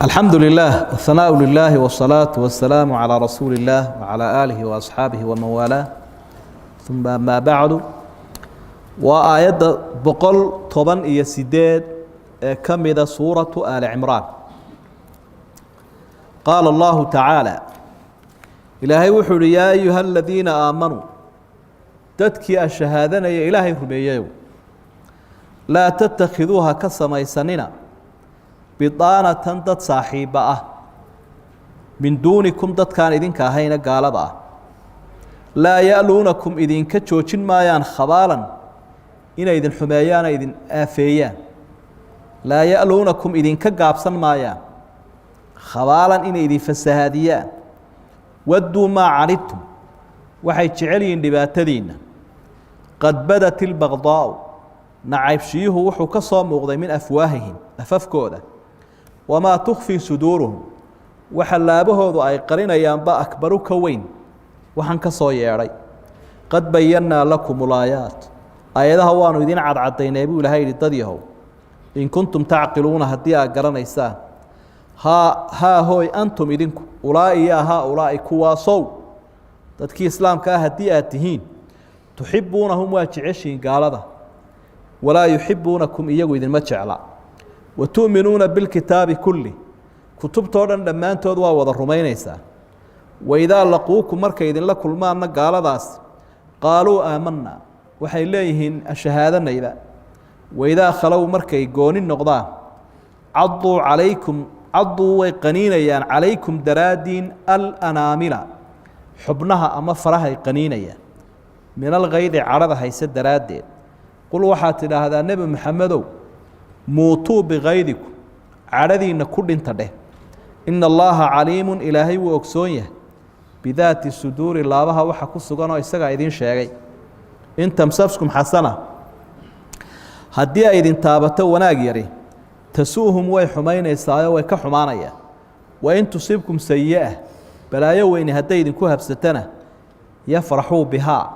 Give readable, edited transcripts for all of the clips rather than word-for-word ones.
الحمد لله والثناء لله والصلاة والسلام على رسول الله وعلى آله وأصحابه ومن والاه ثم ما بعد وآيات بقل طبعا يسداد كمد سورة آل عمران قال الله تعالى إلهي وحر يا أيها الذين آمنوا تدكي الشهادة يا إلهي ربيعيو لا تتخذوها كسميسننا بطانة دد صاحبة من دونكم دد كان إذن كاهين قالبا لا يألونكم إذن كتشوشن مايان خبالا إن إذن حمايان إذن آفيان لا يألونكم إذن كقابسا مايان خبالا إن إذن فسهاديان ودوا ما عنتم وحي تشعلين دباتدين قد بدت البغضاء نعيب شيه وحو كصام مغضي من أفواههم أففكوده وما تخفي صدورهم وحلابه أي قرين ينبا أكبر كوين وحن كصياري قد بينا لكم الآيات آياتها وانو يدين عدين يبيو لهاي للتديه إن كنتم تعقلون هديا قرن إيسان ها هوي أنتم إذنكم أولئي يا هؤلاء كواسو تدكي إسلام كهديا تهين تحبونهم واتعشين قال هذا ولا يحبونكم إياه إذن ما تشعلا وتؤمنون بالكتاب كله كتب تورا لما أنتوا دوا وضع الرمينيسا وإذا لقوكم مركا إذن لكل ما أنك قال داس قالوا آمنا وحي إليهن الشهادة نيبا وإذا خلوا مركا يقون النقضاء عضوا ويقنينيان عليكم درادين الأناملة حبنها أما فرها قنينيان من الغيظ عرضها يسد درادين قل وحات إلى هذا النبي محمد موتوا بغيظكم عرضين كل انتده إن الله عليم إلهي وأكسونيه بذات الصدور الله بها وحكو السقان ويساق إذن شاقي إن تمسفسكم حسنة هدي إذن تابتوا وناقيري تسوهم ويحمين إسايا ويكحمانيا وإن تصيبكم سيئة بلا يوين هدي إذن كوهب ستنة يفرحوا بها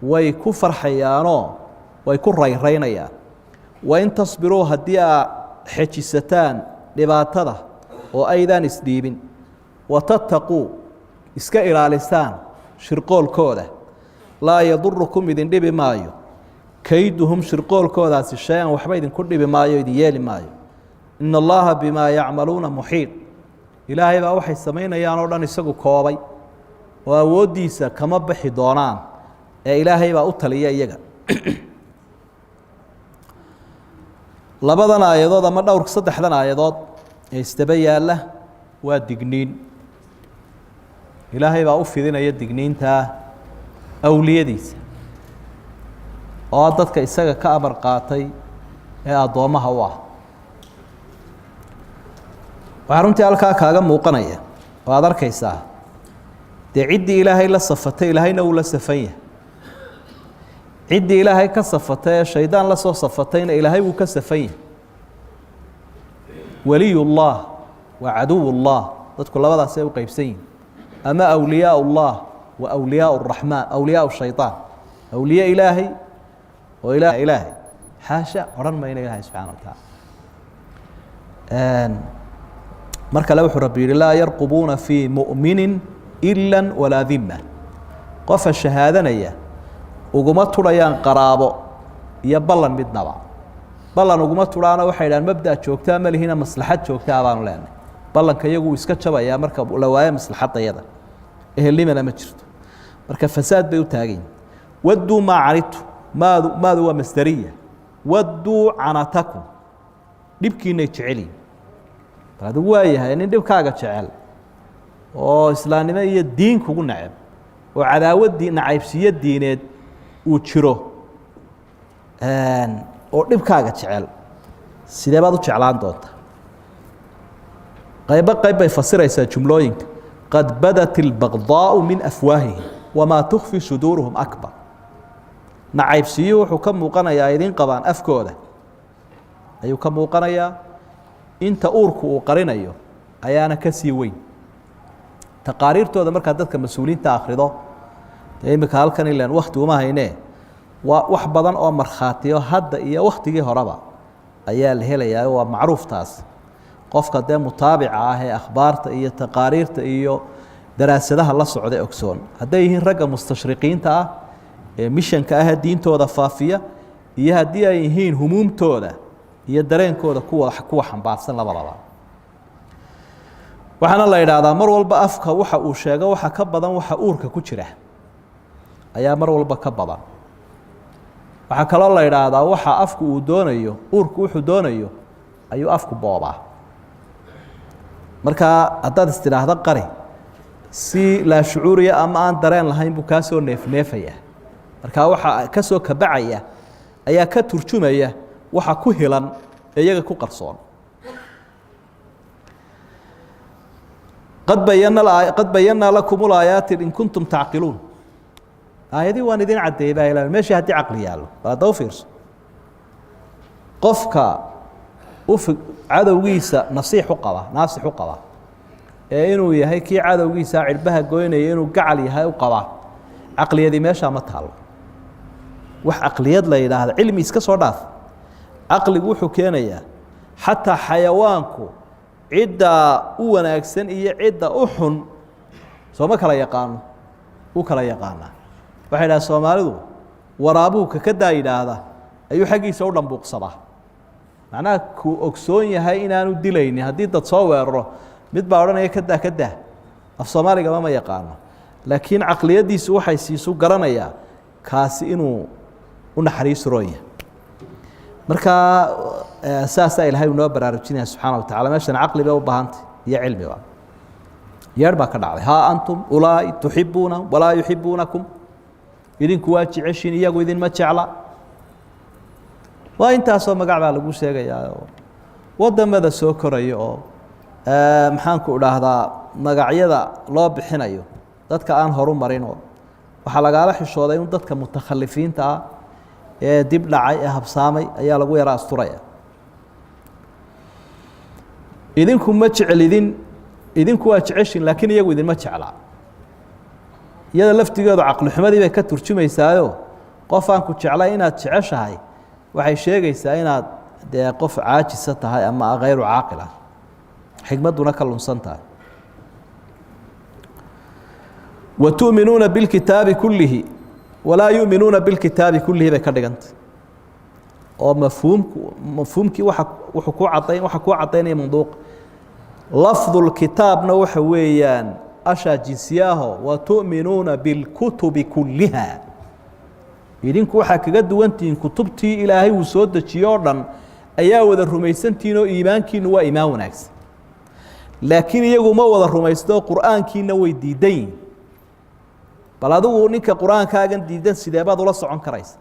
ويكفر حيانو ويكون ريرينيا وإن تصبروا هدي حجستان لباتده وأيضا اسديبين وتتقوا اسكا إلى لسان شرقول كوده لا يضركم إذن دي بمايو كيدهم شرقول كوده الشيء وحبا إذن كل بمايو إذن يالي مايو إن الله بما يعملون محيط إلهي بأوحي السمين يانوردان يساقوا كوبي ووديسا كما بحي دونان إلهي بأوتالي إيجا labadan aayadood ama dhowr saddexdan aayadood ee istaba yaala waa digniin ilaahay baa u fidinaya digniinta awliyadiisa oo dadka isaga ka amar qaatay ee adoomaha u ah waxa runtii halkaa kaaga muuqanaya waad arkaysaa dee ciddii ilaahay la safatay ilaahayna uu la safan yahay ciddii ilaahay ka safatay ee shaydaan la soo safatayna ilaahay wuu ka safan yahay waliyullah wa caduwullah dadku labadaas ay u qaybsan yihiin ama awliyaa'ullah wa awliyaa'ur rahmaan awliyaa'u shaytaan awliya ilaahay oo ilaahay xaasha oran mayna ilaahay subxaanahu wa ta'ala marka la wuxuu rabbi yiri laa yarqubuuna fi mu'minin illa wala dhimma qofa shahaadanaya uguma turayaan qaraabo iyo ballan midnaba ballan uguma turaana waxay yiraahdaan mabda joogtaa ma lihina maslaxad joogtaa baan leenahay ballanka iyagu iska jabaya marka la waayo maslaxadayada ehelnimana ma jirto marka fasaad bay u taageen waddu ma caritu maadu waa masdariya waddu anatakum dibkiina jeceliin baadu waayahay in dibkaaga jecel oo islaamnimo iyo diin kugu nacab oo cadaawadii nacaybsiyo diineed uu jiro oo dhibkaaga jecel sidee baad u jeclaan doontaa qayb bay fasiraysaa jumlooyinka qad badat albagdaa'u min afwaahihim wamaa tukhfi suduuruhum akbar nacaybsiyo wuxuu ka muuqanayaa idin qabaan afkooda ayuu ka muuqanayaa inta uurku uu qarinayo ayaana ka sii weyn taqaariirtooda markaa dadka mas-uuliyiinta akhrido imika halkan ilaan wakti uma haynee waa wax badan oo markhaatiyo hadda iyo waktigii horeba ayaa la helayaa waa macruuf taas qofka dee mutaabica ah ee akhbaarta iyo taqaariirta iyo daraasadaha la socda ogsoon hadday yihiin ragga mustashriqiinta ah ee mishanka ah diintooda faafiya iyo haddii ay yihiin humuumtooda iyo dareenkooda kuwa xambaarsan labadaba waxaana la yidhaahdaa mar walba afka waxa uu sheego waxa ka badan waxa uurka ku jira ayaa mar walba ka badan waxaa kaloo la yidhaahdaa waxa afku uu doonayo uurku wuxuu doonayo ayuu afku boobaa markaa haddaad istidhaahda qari si laa shucuuriya ama aan dareen lahayn buu kaa soo neefneefaya markaa waxa ka soo kabacaya ayaa ka turjumaya waxa ku hilan ee iyaga ku qarsoon qad bayanaa lakum ulaayaati in kuntum tacqiluun aayadii waan idin caddeeyey baa ilaahay meeshii haddii caqli yaallo bal hadda u fiirso qofka cadowgiisa naasix u qaba ee inuu yahay kii cadowgiisa cirbaha goynaya inuu gacal yahay u qaba caqliyadii meeshaa ma taalo wax caqliyad la yidhaahda cilmi iska soo dhaaf caqligu wuxuu keenayaa xataa xayawaanku cidda u wanaagsan iyo cidda u xun sooma kala yaqaano u kala yaqaanaa waxay yidhaha soomaalidu waraabuhu ka daa yidhaahda ayuu xaggiisa u dhambuuqsadaa macnaha kuu ogsoon yahay inaanu dilaynin haddii dad soo weeraro mid baa odhanaya ka daa af soomaaligaba ma yaqaano laakiin caqliyaddiisu waxay siisu garanayaa kaasi inuu u naxariisroon yahay markaa saasaa ilaahay noo baraarujinaya subxaana wa tacala meeshan caqli bay u baahantay iyo cilmiba yeedh baa ka dhacday haa antum ulaa'i tuxibuunahum walaa yuxibuunakum idinku waa jeceshiin iyagu idinma jecla waa intaasoo magac baa lagu sheegayaa oo wadamada soo koraya oo maxaanku idhaahdaa magacyada loo bixinayo dadka aan horu marinoo waxaa lagaala xishooday in dadka mutakhalifiinta ah ee dib dhacay ee habsaamay ayaa lagu yara asturaya idinku ma jecelidin idinku waa jeceshin laakiin iyagu idinma jeclaa iyada laftigeedu caqli xumadii bay ka turjumaysaayo qof aan ku jeclay inaad jeceshahay waxay sheegaysaa inaad dee qof caajisa tahay ama hayru caaqil ah xikmadduna ka lunsan tahay watu'minuuna bilkitaabi kullihi walaa yu'minuuna bilkitaabi kullihi bay ka dhigantay oo mafhuumkii wuxuu ku caddaynaya manduuq lafdulkitaabna waxa weeyaan ashaa jinsiyaaho watu'minuuna bilkutubi kulliha idinku waxaa kaga duwantihiin kutubtii ilaahay uu soo dejiyo o dhan ayaa wada rumaysantihiin oo iimaankiinu waa iimaan wanaagsan laakiin iyagu ma wada rumaysto qur'aankiina way diidan yihin bal adigu ninka qur-aankaagan diidan sidee baad ula socon karaysa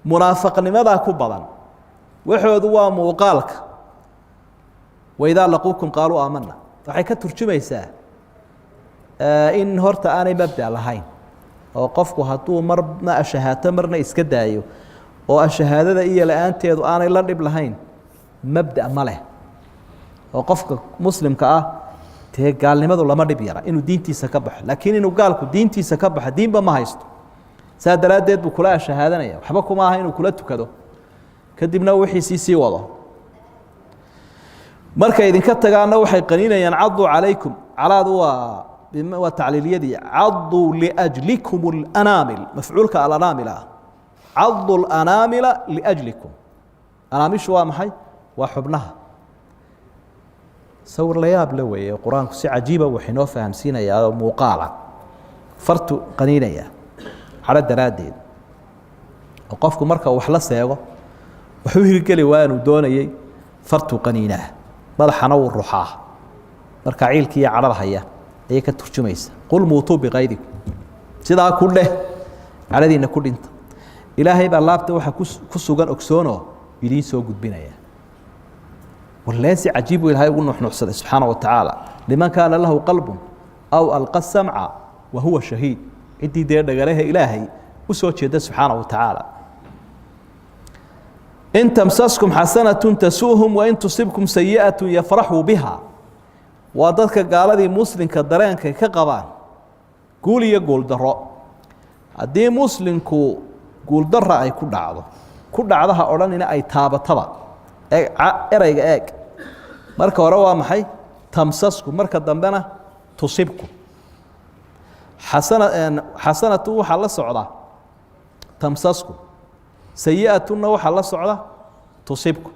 munaafaqnimadaa ku badan waxoodu waa muuqaalka waidaa laquukum qaaluu aamana waxay ka turjumaysaa in horta aanay mabda lahayn oo qofku hadduu marna ashahaato marna iska daayo oo ashahaadada iyo la-aanteedu aanay la dhib lahayn mabda ma leh oo qofka muslimka ah dee gaalnimadu lama dhib yara inuu diintiisa ka baxo laakiin inuu gaalku diintiisa ka baxo diinba ma haysto saa daraaddeed buu kula ashahaadanaya waxba kuma aha inuu kula tukado kadibna wixiisii sii wado markay idinka tagaana waxay qaniinayaan caduu calaykum calaadu waa tacliiliyadii caduu liajlikum alanaamil mafcuulka alanaamil ah cadu lanaamila liajlikum anaamishu waa maxay waa xubnaha sawir la yaab la weeye qur-aanku si cajiiba wax inoo fahamsiinayaa oo muuqaala fartu qaniinaya cadho daraaddeed oo qofku marka wax la seego wuxuu hirgeli waa inuu doonayey fartu qaniinaa madaxana wuu ruxaa marka ciilkii iyo cadhada haya ayay ka turjumaysa qul muutuu biqaydikum sidaa ku dheh cadhadiina ku dhinta ilaahay baa laabta waxa ku sugan ogsoonoo idiin soo gudbinaya والليس عجيب إلى هاي ونحن سبحانه وتعالى لمن كان له قلب أو ألقى السمع وهو شهيد إدي دير دقاليه إلهي وسوتش يده سبحانه وتعالى إن تمسسكم حسنة تسوهم وإن تصبكم سيئة يفرحوا بها وضدك قال ذي مسلم كدرين كقبان قولي يقول درا دي مسلم قول درا أي كل عضو كل عضها أولاننا أي تابة طبع erayga eeg marka hore waa maxay tamsasku marka dambena tusibku xasanatu waxaa la socda tamsasku sayi'atuna waxaa la socda tusibku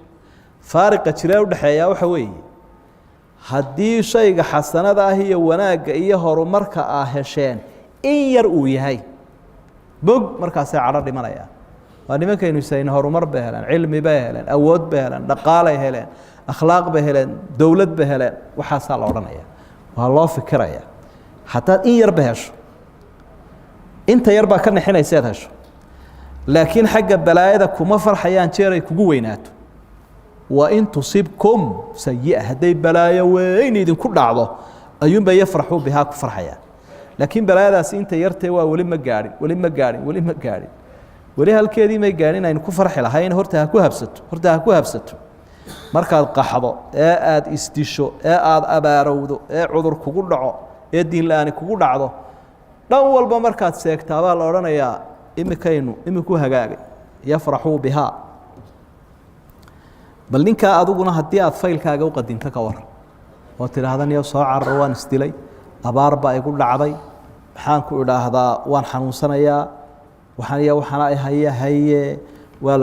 faariqa jira u dhaxeeya waxa weeye haddii shayga xasanada ah iyo wanaagga iyo horumarka ah hesheen in yar uu yahay bog markaasay cadho dhimanayaan waa nimankaynu isayna horumar bay heleen cilmi bay heleen awood bay heleen dhaqaalay heleen akhlaaq bay heleen dowlad bay heleen waxaasaa la odhanaya waa loo fikiraya haddaad in yarba hesho inta yar baa ka nixinayseed hesho laakiin xagga balaayada kuma farxayaan jeer ay kugu weynaato wain tusibkum sayi'a hadday balaayo weyn idinku dhacdo ayuunba yafraxuu bihaa ku farxayaan laakiin balaayadaasi inta yartee waa weli ma gaadhin weli ma gaadhin weli ma gaadhin weli halkeedii may gaadhin aynu ku farxi lahayn horta ha ku habsato markaad qaxdo ee aada isdisho ee aada abaarowdo ee cudur kugu dhaco ee diin la-aani kugu dhacdo dhan walba markaad seegtaa baa la odhanayaa iminku hagaagay yafraxuu bihaa bal ninkaa adiguna haddii aad faylkaaga u qadinto ka war oo tidhaahda niyo soo cararo waan isdilay abaar baa igu dhacday maxaan ku idhaahdaa waan xanuunsanayaa waxaana haye waa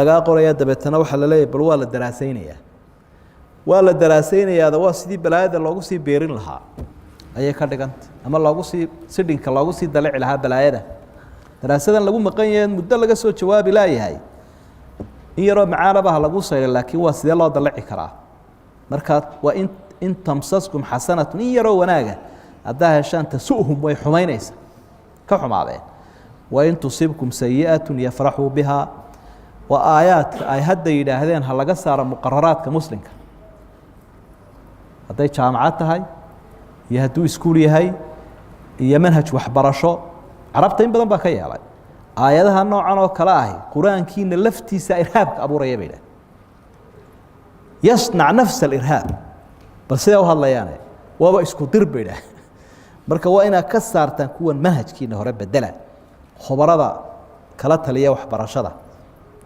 lagaa qorayaa dabeetana waxaa la leeyahy bal waa la daraasaynayaada waa sidii balaayada loogu sii beerin lahaa ayay ka dhiganta ama sidhinka loogu sii dalici lahaa balaayada daraasadan lagu maqan yahe muddo laga soo jawaabi laayahay in yaroo macaanabaha lagu sayla laakiin waa sidee loo dalici karaa markaa waa in tamsaskum xasanatu in yaroo wanaaga haddaa heshaan tasu'hum way xumaynaysa ka xumaadeen wain tusibkum sayi'atu yafraxuu bihaa waa aayaadka ay hadda yidhaahdeen ha laga saaro muqararaadka muslimka hadday jaamacad tahay iyo hadduu iskuul yahay iyo manhaj waxbarasho carabta in badan baa ka yeelay aayadaha noocan oo kale ahi qur-aankiina laftiisa irhaabka abuuraya bay idhaah yasnac nafsa alirhaab bal siday u hadlayaane waaba isku dir bay idhaah marka waa inaad ka saartaan kuwan manhajkiina hore bedela khubarada kala taliya waxbarashada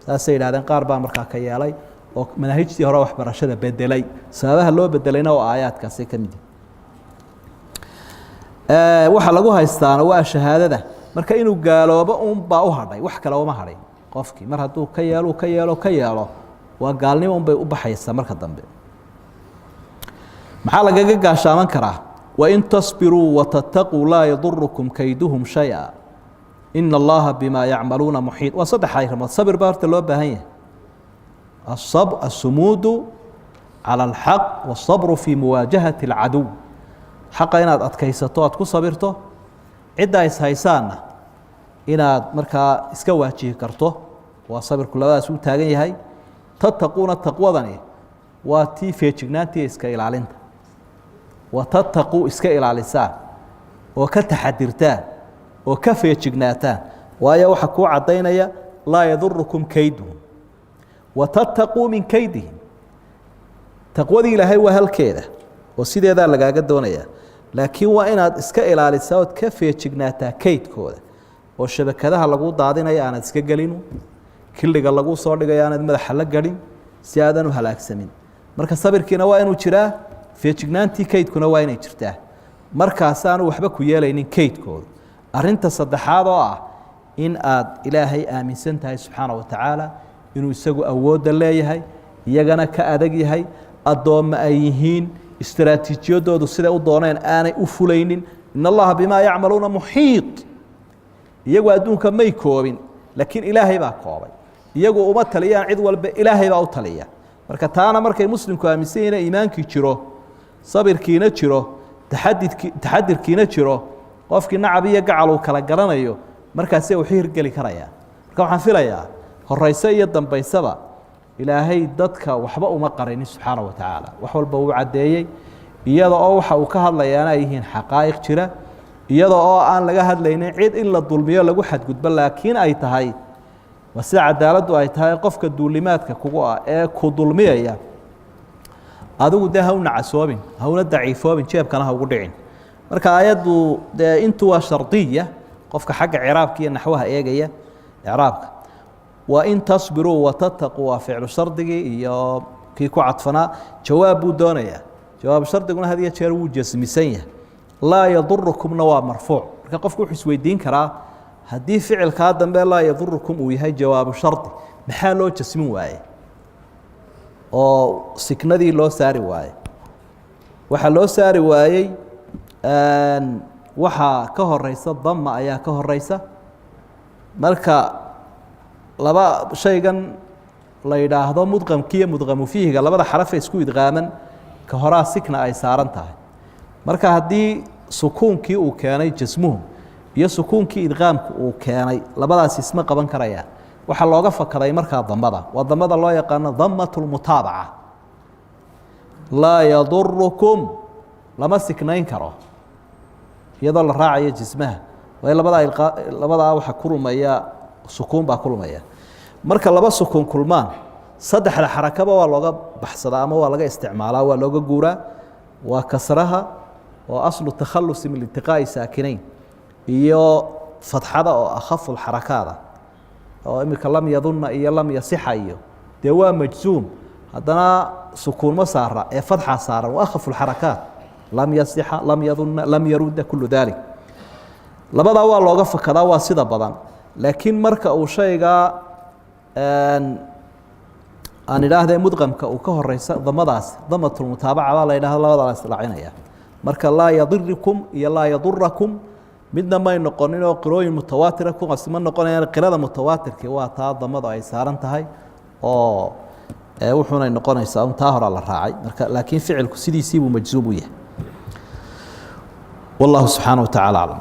saasay yidhahdeen qaar baa markaa ka yeelay oo manaahijtii hore waxbarashada bedelay sababaha loo bedelayna oo aayaadkaasay ka mid yihin waxa lagu haystaana waa shahaadada marka inuu gaaloobo unbaa u hadhay wax kale uma hadhay qofkii mar hadduu ka yeelo waa gaalnimo unbay u baxaysaa marka dambe maxaa lagaga gaashaaman karaa wain tasbiruu watataquu laa yadurukum kayduhum shaya ina allaha bimaa yacmaluuna muxiit waa saddex arrimood sabir baa horta loo baahan yahay asumuudu cala alxaq waasabru fii muwaajahati alcaduw xaqa inaad adkaysato aad ku sabirto cidda is haysaanna inaad markaa iska waajihi karto waa sabirku labadaas u taagan yahay tattaquuna taqwadani waa tii feejignaantii iska ilaalinta watattaquu iska ilaalisaan oo ka taxadirtaan oo ka feejignaataan waayo waxa kuu caddaynaya laa yadurukum kayduhum watattaquu min kaydihim taqwadii ilaahay waa halkeeda oo sideedaa lagaaga doonayaa laakiin waa inaad iska ilaalisaa ood ka feejignaataa kaydkooda oo shabakadaha lagu daadinaya aanad iska gelinu kildhiga lagu soo dhigayo aanad madaxa la gadhin si aadan u halaagsamin marka sabirkiina waa inuu jiraa feejignaantii kaydkuna waa inay jirtaa markaasaanu waxba ku yeelaynin kaydkooda arinta saddexaad oo ah in aad ilaahay aaminsan tahay subxaana wa tacaala inuu isagu awoodda leeyahay iyagana ka adag yahay addoomma ay yihiin istaraatiijiyadoodu siday u dooneen aanay u fulaynin in allaha bimaa yacmaluuna muxiiط iyagu adduunka may koobin laakiin ilaahay baa koobay iyagu uma taliyaan cid walba ilaahay baa u taliya marka taana markay muslimku aaminsan yihiin iimaankii jiro sabirkiina jiro taxadirkiina jiro qofkii nacab iyo gacal uu kala garanayo markaasee wuxuu hirgeli karayaa marka waxaan filayaa horayse iyo dambaysaba ilaahay dadka waxba uma qarinin subxaana wa tacaala wax walba uu caddeeyey iyada oo waxa uu ka hadlayaana ay yihiin xaqaa'iq jira iyada oo aan laga hadlaynin cid in la dulmiyo lagu xadgudbo laakiin ay tahay waa sida cadaaladdu ay tahay qofka duulimaadka kugu ah ee ku dulmiyaya adigu dee hawna casoobin hawna daciifoobin jeebkana ha ugu dhicin marka aayaddu dee intu waa shardiya qofka xagga ciraabka iyo naxwaha eegaya icraabka wain tasbiruu watattaquu waa ficlu shardigii iyo kii ku cadfanaa jawaab buu doonayaa jawaab shardiguna had iyo jeer wuu jasmisan yahay laa yadurukumna waa marfuuc marka qofku wuxuu isweydiin karaa haddii ficilkaa dambe laa yadurukum uu yahay jawaabu shardi maxaa loo jasmin waaye oo siknadii loo saari waaye waxaa loo saari waayey waxaa ka horeysa dama ayaa ka horeysa marka laba shaygan la yidhaahdo mudqamki iyo mudqamu fiihiga labada xarafe isku idqaaman ka horaa sikna ay saaran tahay marka haddii sukuunkii uu keenay jasmuhu iyo sukuunkii idqaamku uu keenay labadaas isma qaban karayaan waxaa looga fakaday markaa damada waa damada loo yaqaano damat lmutaabaca laa yadurukum lama siknayn karo iyadoo la raacayo jismaha waayo labadaa waxaa ku lumaya sukuun baa ku lumaya marka laba sukuun kulmaan saddexda xarakaba waa looga baxsadaa ama waa laga isticmaalaa waa looga guuraa waa kasraha oo aslu takhalusi min iltiqaa'i saakinayn iyo fadxada oo akhafu lxarakaada oo imika lam yadunna iyo lam yasixa iyo dee waa majzuum haddana sukuun ma saara ee fadxa saaran waa akhafu lxarakaat lam yasixa lam yadunna lam yarudda kullu dalik labadaa waa looga fakadaa waa sida badan laakiin marka uu shaygaa aan idhaahdee mudqamka uu ka horeysa damadaas damatulmutaabaca baa la yidhahda labadaa la israacinaya marka laa yadirikum iyo laa yadurakum midna may noqonin oo qirooyin mutawaatira kuwaasi ma noqonayaan qirada mutawaatirkii waa taa damadu ay saaran tahay oo wuxuunay noqonaysaa un taa horaa la raacay marka laakiin ficilku sidiisii buu majzuub u yahay wallahu subxaanaه wa tacaala aclam